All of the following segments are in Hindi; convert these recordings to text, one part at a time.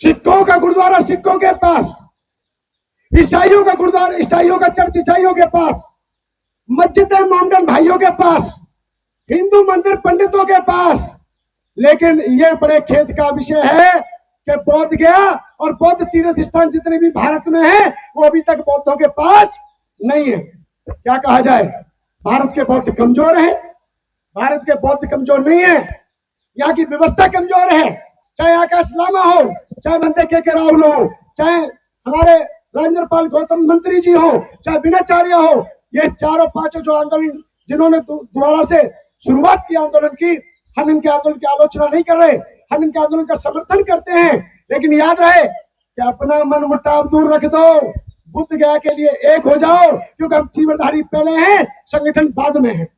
सिखों का गुरुद्वारा सिखों के पास, ईसाइयों का गुरुद्वारा ईसाइयों का चर्च ईसाइयों के पास, मस्जिद मोमडन भाइयों के पास, हिंदू मंदिर पंडितों के पास। लेकिन यह बड़े खेद का विषय है कि बौद्ध गया और बौद्ध तीर्थ स्थान जितने भी भारत में हैं वो अभी तक बौद्धों के पास नहीं है। क्या कहा जाए, भारत के बौद्ध कमजोर है, भारत के बौद्ध कमजोर नहीं है, यहाँ की व्यवस्था कमजोर है। चाहे आकाश लामा हो, चाहे बंदे के राहुल हो, चाहे हमारे राजेंद्र पाल गौतम मंत्री जी हो, चाहे विनाचार्य हो, ये चारों पांचों जो आंदोलन जिन्होंने दोबारा से शुरुआत की आंदोलन की, हम इनके आंदोलन की आलोचना नहीं कर रहे, हम इनके आंदोलन का समर्थन करते हैं। लेकिन याद रहे कि अपना मन मुटाव दूर रख दो, बुद्ध गया के लिए एक हो जाओ, क्योंकि हम चीवरधारी पहले हैं, संगठन बाद में है।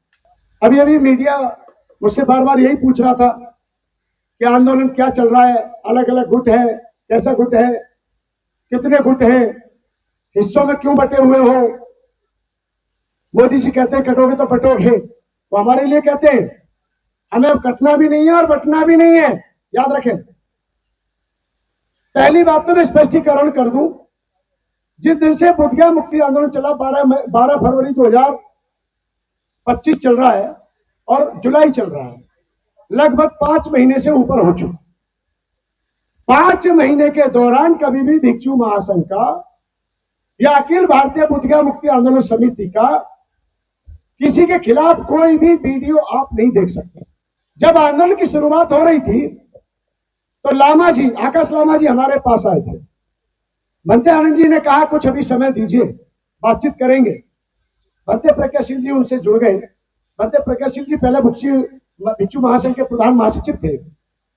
अभी अभी मीडिया मुझसे बार बार यही पूछ रहा था कि आंदोलन क्या चल रहा है, अलग अलग गुट है, कैसा गुट है, कितने गुट है, हिस्सों में क्यों बटे हुए हो। मोदी जी कहते हैं कटोगे तो बटोगे, वो हमारे लिए कहते हैं, हमें अब कटना भी नहीं है और बटना भी नहीं है, याद रखें। पहली बात तो मैं स्पष्टीकरण कर दूं, जिस दिन से बोधगया मुक्ति आंदोलन चला 12 फरवरी 2025 चल रहा है और जुलाई चल रहा है, लगभग 5 महीने से ऊपर हो चुका। 5 महीने के दौरान कभी भी भिक्षु महासंघ का या अखिल भारतीय बोधगया मुक्ति आंदोलन समिति का किसी के खिलाफ कोई भी वीडियो आप नहीं देख सकते। जब आंदोलन की शुरुआत हो रही थी तो लामा जी, आकाश लामा जी हमारे पास आए थे। बनते आनंद जी ने कहा कुछ अभी समय दीजिए, बातचीत करेंगे। बनते प्रज्ञाशील जी उनसे जुड़ गए। बनते प्रज्ञाशील जी पहले भिक्षु महासंघ के प्रधान महासचिव थे,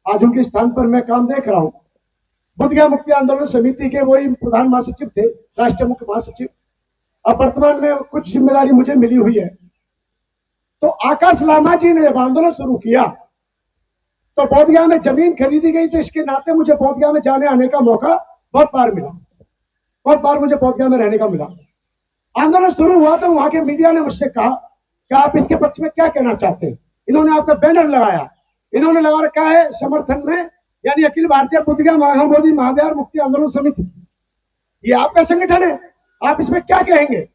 आज उनके स्थान पर मैं काम देख रहा हूं। बोधगया मुक्ति आंदोलन समिति के वही प्रधान महासचिव थे, राष्ट्रीय मुख्य महासचिव। अब वर्तमान में कुछ जिम्मेदारी मुझे मिली हुई है। तो आकाश लामा जी ने जब आंदोलन शुरू किया तो बोधगया में जमीन खरीदी गई, तो इसके नाते मुझे बोधगया में जाने आने का मौका बहुत बार मिला, बहुत बार मुझे बोधगया में रहने का मिला। आंदोलन शुरू हुआ तो वहां के मीडिया ने मुझसे कहा कि आप इसके पक्ष में क्या कहना चाहते हैं। इन्होंने आपका बैनर लगाया, इन्होंने लगा रखा है समर्थन में, यानी अखिल भारतीय बोधगया महाबोधि महाविहार मुक्ति आंदोलन समिति, ये आपका संगठन है, आप इसमें क्या कहेंगे।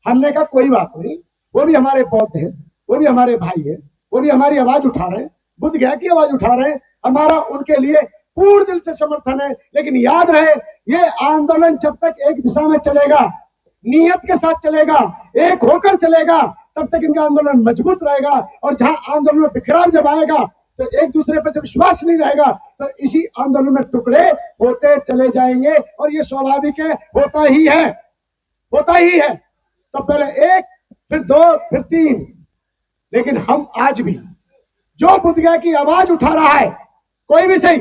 हमने कहा कोई बात नहीं, वो भी हमारे बौद्ध हैं, वो भी हमारे भाई है, वो भी हमारी आवाज उठा रहे हैं, बुद्ध गया की आवाज उठा रहे हैं, हमारा उनके लिए पूर्ण दिल से समर्थन है। लेकिन याद रहे ये आंदोलन जब तक एक दिशा में चलेगा, नियत के साथ चलेगा, एक होकर चलेगा, तब तक इनका आंदोलन मजबूत रहेगा। और जहां आंदोलन में बिखराव जब आएगा तो एक दूसरे पर जब विश्वास नहीं रहेगा तो इसी आंदोलन में टुकड़े होते चले जाएंगे, और ये स्वाभाविक है, होता ही है, होता ही है। तो पहले 1, फिर 2, फिर 3। लेकिन हम आज भी जो बोधगया की आवाज उठा रहा है, कोई भी सही,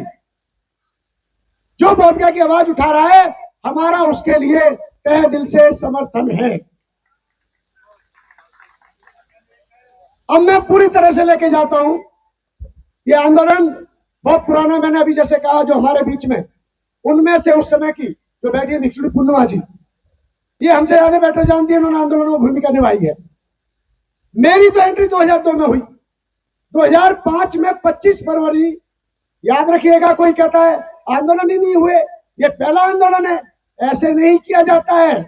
जो बोधगया की आवाज उठा रहा है, हमारा उसके लिए तहे दिल से समर्थन है। अब मैं पूरी तरह से लेके जाता हूं, ये आंदोलन बहुत पुराना, मैंने अभी जैसे कहा जो हमारे बीच में, उनमें से उस समय की जो बैठी है भिक्षुणी पूर्णिमा जी, ये हमसे ज्यादा बेटर जानती है, उन्होंने आंदोलन में भूमिका निभाई है। मेरी तो एंट्री 2002 में हुई, 2005 में 25 फरवरी, याद रखिएगा। कोई कहता है आंदोलन ही नहीं हुए, ये पहला आंदोलन है, ऐसे नहीं किया जाता है।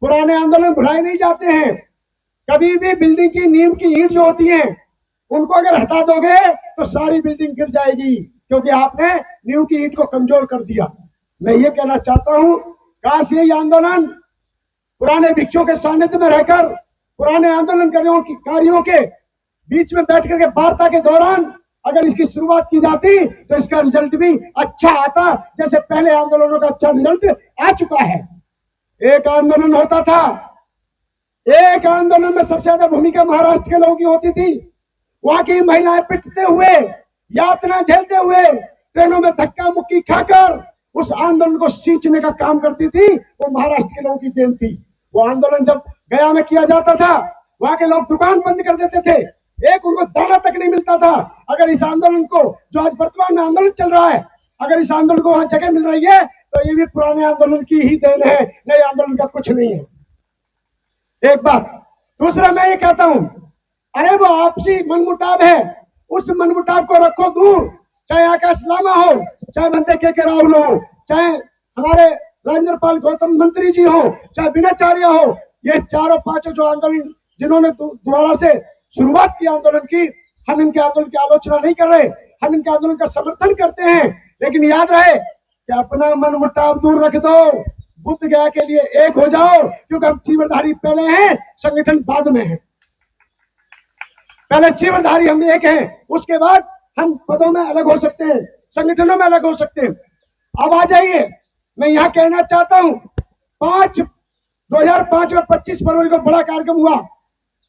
पुराने आंदोलन भुलाए नहीं जाते हैं। कभी भी बिल्डिंग की नींव की ईंट जो होती है उनको अगर हटा दोगे तो सारी बिल्डिंग गिर जाएगी, क्योंकि आपने नींव की ईंट को कमजोर कर दिया। मैं ये कहना चाहता हूं, काश यही आंदोलन पुराने भिक्षुओं के सानिध्य में रहकर, पुराने आंदोलनकारियों के बीच में बैठ करके वार्ता के दौरान अगर इसकी शुरुआत की जाती तो इसका रिजल्ट भी अच्छा आता, जैसे पहले आंदोलनों का अच्छा रिजल्ट आ चुका है। एक आंदोलन होता था, एक आंदोलन में सबसे ज्यादा भूमिका महाराष्ट्र के लोगों की होती थी। वहां की महिलाएं पिटते हुए, यातना झेलते हुए, ट्रेनों में धक्का मुक्की खाकर उस आंदोलन को सींचने का काम करती थी, वो महाराष्ट्र के लोगों की देन थी। वो आंदोलन जब गया में किया जाता था, वहां के लोग दुकान बंद कर देते थे, एक उनको दाना तक नहीं मिलता था। अगर इस आंदोलन को, जो आज वर्तमान में आंदोलन चल रहा है, अगर इस आंदोलन को वहां जगह मिल रही है तो ये भी पुराने आंदोलन की ही देन है, नए आंदोलन का कुछ नहीं है। एक बात। दूसरा मैं ये कहता हूं, अरे वो आपसी मनमुटाव है, उस मनमुटाव को रखो दूर, चाहे आकाश लामा हो, चाहे बनते के राहुल हो, चाहे हमारे राजेंद्र पाल गौतम मंत्री जी हो, चाहे विनाचार्य हो, ये चारों पांचों जो आंदोलन जिन्होंने दोबारा से शुरुआत की आंदोलन की, हम इनके आंदोलन की आलोचना नहीं कर रहे, हम इनके आंदोलन का समर्थन करते हैं। लेकिन याद रहे कि अपना मन मुटाव दूर रख दो, बुद्ध गया के लिए एक हो जाओ, क्योंकि हम चीवरधारी पहले हैं, संगठन बाद में है। पहले चीवरधारी हम एक हैं, उसके बाद हम पदों में अलग हो सकते हैं, संगठनों में अलग हो सकते हैं। अब आ जाइए, मैं यहां कहना चाहता हूं, 2005 में 25 फरवरी को बड़ा कार्यक्रम हुआ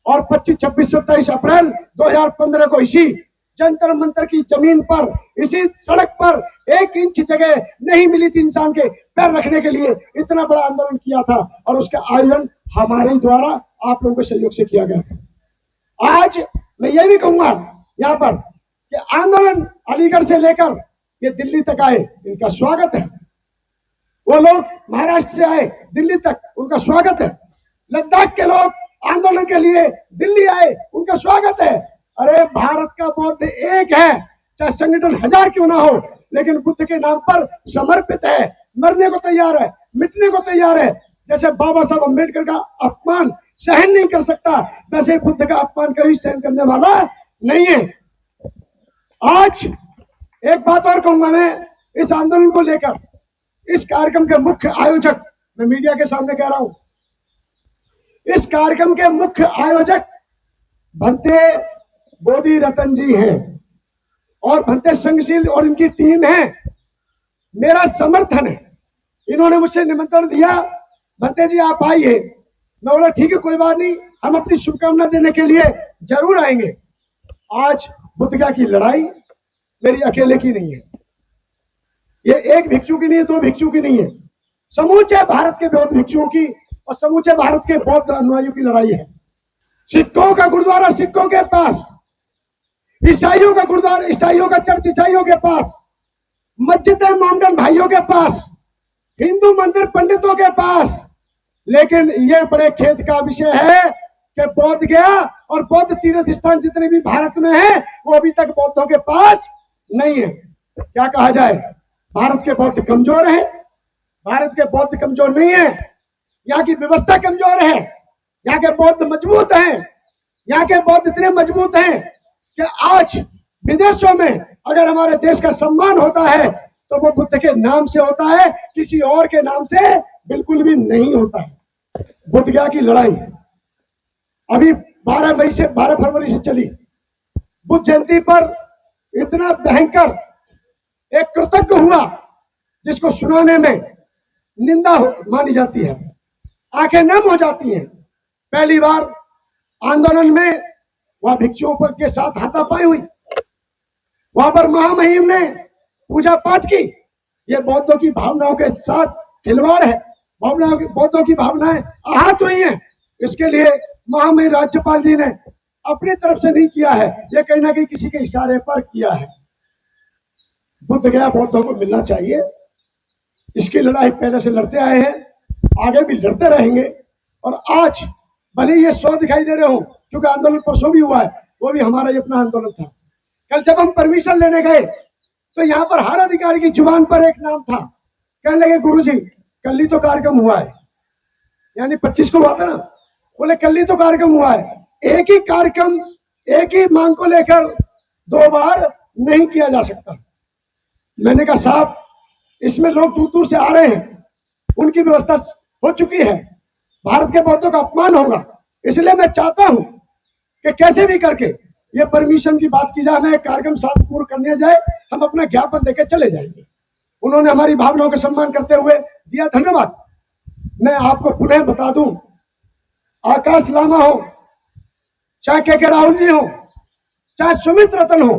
और 25, 26, 27 अप्रैल 2015 को इसी जंतर मंतर की जमीन पर, इसी सड़क पर 1 इंच जगह नहीं मिली थी इंसान के पैर रखने के लिए, इतना बड़ा आंदोलन किया था और उसका आयोजन हमारे द्वारा आप लोगों के सहयोग से किया गया था। आज मैं ये भी कहूंगा यहाँ पर कि आंदोलन अलीगढ़ से लेकर ये दिल्ली तक आए, इनका स्वागत है। वो लोग महाराष्ट्र से आए दिल्ली तक, उनका स्वागत है। लद्दाख के लोग आंदोलन के लिए दिल्ली आए, उनका स्वागत है। अरे भारत का बौद्ध एक है, चाहे संगठन 1000 क्यों ना हो, लेकिन बुद्ध के नाम पर समर्पित है, मरने को तैयार है, मिटने को तैयार है। जैसे बाबा साहब अम्बेडकर का अपमान सहन नहीं कर सकता, वैसे बुद्ध का अपमान कभी सहन करने वाला नहीं है। आज एक बात और कहूंगा मैं इस आंदोलन को लेकर, इस कार्यक्रम के मुख्य आयोजक, मैं मीडिया के सामने कह रहा हूं, इस कार्यक्रम के मुख्य आयोजक भंते बोधि रतन जी हैं और भंते संघशील और इनकी टीम है। मेरा समर्थन है। इन्होंने मुझसे निमंत्रण दिया, भंते जी आप आइए। मैं बोला ठीक है, कोई बात नहीं, हम अपनी शुभकामना देने के लिए जरूर आएंगे। आज बुद्ध की लड़ाई मेरी अकेले की नहीं है, ये एक भिक्षु की नहीं है, 2 भिक्षु की नहीं है, समूचे भारत के बौद्ध भिक्षुओं की और समूचे भारत के बौद्ध अनुयायियों की लड़ाई है। सिखों का गुरुद्वारा सिखों के पास, ईसाइयों का गुरुद्वारा, ईसाइयों का चर्च ईसाइयों के पास, मस्जिद मोमडन भाइयों के पास, हिंदू मंदिर पंडितों के पास। लेकिन यह बड़े खेद का विषय है कि बौद्ध गया और बौद्ध तीर्थ स्थान जितने भी भारत में हैं, वो अभी तक बौद्धों के पास नहीं है। क्या कहा जाए, भारत के बौद्ध कमजोर है, भारत के बौद्ध कमजोर नहीं है, यहाँ की व्यवस्था कमजोर है, यहाँ के बौद्ध मजबूत हैं, यहाँ के बौद्ध इतने मजबूत हैं कि आज विदेशों में अगर हमारे देश का सम्मान होता है तो वो बुद्ध के नाम से होता है, किसी और के नाम से बिल्कुल भी नहीं होता है। बुद्ध गया की लड़ाई अभी 12 फरवरी से चली। बुद्ध जयंती पर इतना भयंकर एक कृतज्ञ हुआ जिसको सुनाने में निंदा मानी जाती है, आंखें नम हो जाती हैं। पहली बार आंदोलन में वहां भिक्षुओं पर के साथ हाथापाई हुई, वहां पर महामहिम ने पूजा पाठ की। ये बौद्धों की भावनाओं के साथ खिलवाड़ है, बौद्धों की भावनाएं आहत हुई हैं। इसके लिए महामहिम राज्यपाल जी ने अपनी तरफ से नहीं किया है, ये कहीं ना कहीं किसी के इशारे पर किया है। बुद्ध गया बौद्धों को मिलना चाहिए, इसकी लड़ाई पहले से लड़ते आए हैं, आगे भी लड़ते रहेंगे। और आज भले ये 100 दिखाई दे रहे हो, क्योंकि आंदोलन परसों भी हुआ है, वो भी हमारा ही अपना आंदोलन था। कल जब हम परमिशन लेने गए तो यहाँ पर हर अधिकारी की जुबान पर एक नाम था, कहने लगे गुरुजी कल ही तो कार्यक्रम हुआ है, यानी 25 को हुआ था ना, बोले कल ही तो कार्यक्रम हुआ है। एक ही कार्यक्रम एक ही मांग को लेकर 2 बार नहीं किया जा सकता। मैंने कहा साहब, इसमें लोग दूर दूर से आ रहे हैं, उनकी व्यवस्था हो चुकी है, भारत के बौद्धों का अपमान होगा, इसलिए मैं चाहता हूं कि कैसे भी करके ये परमिशन की बात की जाए, हमें कार्यक्रम शांतिपूर्ण करने जाए, हम अपना ज्ञापन देके चले जाएंगे। उन्होंने हमारी भावनाओं का सम्मान करते हुए दिया, धन्यवाद। मैं आपको पुनः बता दूं, आकाश लामा हो, चाहे के राहुल जी हो, चाहे सुमित रतन हो,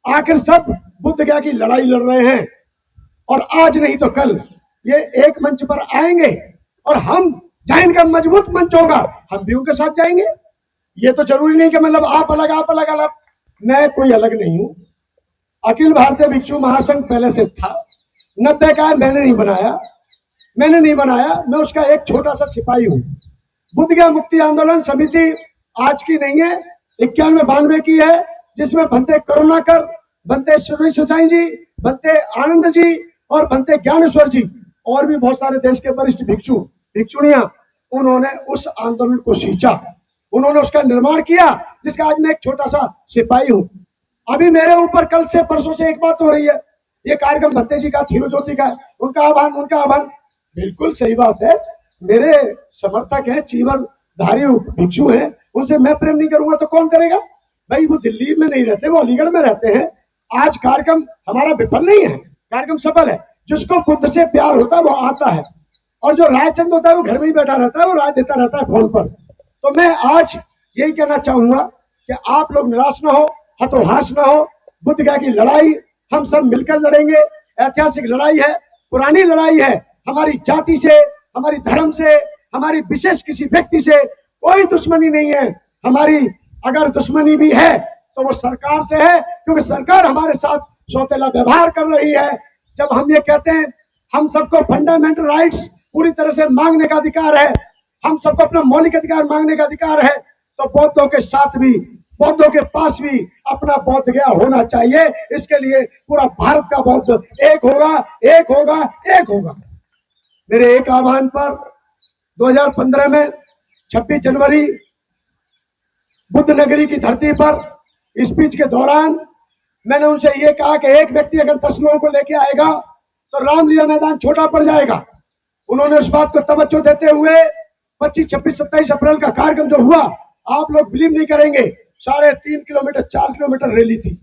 आखिर सब बुद्ध गया की लड़ाई लड़ रहे हैं। और आज नहीं तो कल ये एक मंच पर आएंगे और हम जहां इनका मजबूत मंच होगा हम भी उनके साथ जाएंगे। ये तो जरूरी नहीं कि मतलब आप अलग आप अलग अलग, मैं कोई अलग नहीं हूं। अखिल भारतीय भिक्षु महासंघ पहले से था, 90 का मैंने नहीं बनाया, मैं उसका एक छोटा सा सिपाही हूं। बुद्ध गया मुक्ति आंदोलन समिति आज की नहीं है, 91-92 की है, जिसमें भंते करुणाकर, भंते सुरेश साई जी, भंते आनंद जी, और बनते ज्ञानेश्वर जी और भी बहुत सारे देश के वरिष्ठ भिक्षुणियां, उन्होंने उस आंदोलन को सींचा, उन्होंने उसका निर्माण किया, जिसका आज मैं एक छोटा सा सिपाही हूं। अभी मेरे ऊपर कल से परसों से एक बात हो रही है, ये कार्यक्रम भत्ते जी का, थीरो ज्योति का, उनका आह्वान, बिल्कुल सही बात है। मेरे समर्थक हैं, चीवर धारी भिक्षु हैं, उनसे मैं प्रेम नहीं करूंगा तो कौन करेगा भाई? वो दिल्ली में नहीं रहते, वो अलीगढ़ में रहते हैं। आज कार्यक्रम हमारा विफल नहीं है, कार्यक्रम सफल है। जिसको खुद से प्यार होता है वो आता है, और जो रायचंद होता है वो घर में ही बैठा रहता है, वो राय देता रहता है फोन पर। तो मैं आज यही कहना चाहूंगा कि आप लोग निराश ना हो, हतोहास ना हो। बुद्ध गया की लड़ाई हम सब मिलकर लड़ेंगे, ऐतिहासिक लड़ाई है, पुरानी लड़ाई है। हमारी जाति से, हमारी धर्म से, हमारी विशेष किसी व्यक्ति से कोई दुश्मनी नहीं है। हमारी अगर दुश्मनी भी है तो वो सरकार से है, क्योंकि सरकार हमारे साथ सौतेला व्यवहार कर रही है। जब हम ये कहते हैं हम सबको फंडामेंटल राइट्स पूरी तरह से मांगने का अधिकार है, हम सबको अपना मौलिक अधिकार मांगने का अधिकार है, तो बौद्धों के साथ भी, बौद्धों के पास भी अपना बौद्ध गया होना चाहिए। इसके लिए पूरा भारत का बौद्ध एक होगा, एक होगा, एक होगा। मेरे एक आह्वान पर 2015 में 26 जनवरी बुद्ध नगरी की धरती पर स्पीच के दौरान मैंने उनसे ये कहा कि एक व्यक्ति अगर 10 लोगों को लेके आएगा तो रामलीला मैदान छोटा पड़ जाएगा। उन्होंने उस बात को तवज्जो देते हुए 25, 26, 27 अप्रैल का कार्यक्रम जो हुआ, आप लोग बिलीव नहीं करेंगे, 3.5 किलोमीटर 4 किलोमीटर रैली थी,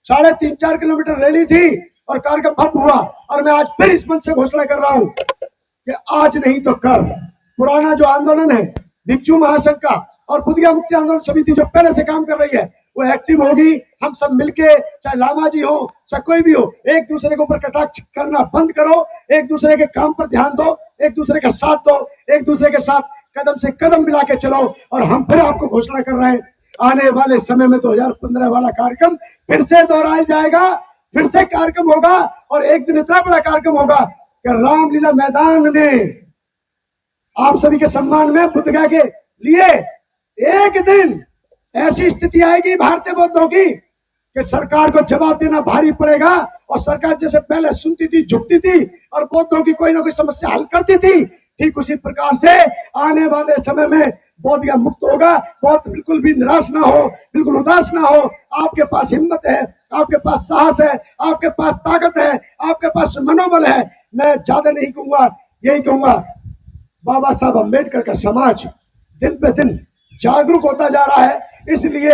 3.5, 4 किलोमीटर रैली थी, और कार्यक्रम भव्य हुआ। और मैं आज फिर इस मंच से घोषणा कर रहा हूं कि आज नहीं तो कल पुराना जो आंदोलन है भिक्षु महासंघ का और बुद्ध गया मुक्ति आंदोलन समिति जो पहले से काम कर रही है वो एक्टिव होगी। हम सब मिलके, चाहे लामा जी हो, चाहे कोई भी हो, एक दूसरे के ऊपर कटाक्ष करना बंद करो, एक दूसरे के काम पर ध्यान दो, एक दूसरे का साथ दो, एक दूसरे के साथ कदम से कदम मिला के चलो। और हम फिर आपको घोषणा कर रहे हैं, आने वाले समय में 2015 वाला कार्यक्रम फिर से दोहराया जाएगा, फिर से कार्यक्रम होगा। और एक दिन इतना बड़ा कार्यक्रम होगा कि रामलीला मैदान में आप सभी के सम्मान में बुद्ध गया के लिए एक दिन ऐसी स्थिति आएगी भारतीय बौद्धों की कि सरकार को जवाब देना भारी पड़ेगा। और सरकार जैसे पहले सुनती थी, झुकती थी और बौद्धों की कोई ना कोई समस्या हल करती थी, ठीक उसी प्रकार से आने वाले समय में बौद्ध गया मुक्त होगा। बौद्ध बिल्कुल भी निराश ना हो, बिल्कुल उदास ना हो। आपके पास हिम्मत है, आपके पास साहस है, आपके पास ताकत है, आपके पास मनोबल है। मैं ज्यादा नहीं कहूंगा, यही कहूंगा, बाबा साहब अम्बेडकर का समाज दिन पे दिन जागरूक होता जा रहा है, इसलिए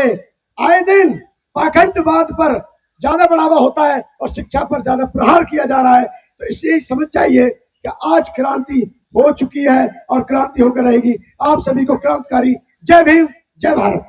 आए दिन पाखंडवाद पर ज्यादा बढ़ावा होता है और शिक्षा पर ज्यादा प्रहार किया जा रहा है। तो इसलिए समझ चाहिए कि आज क्रांति हो चुकी है और क्रांति होकर रहेगी। आप सभी को क्रांतिकारी जय भीम, जय भारत।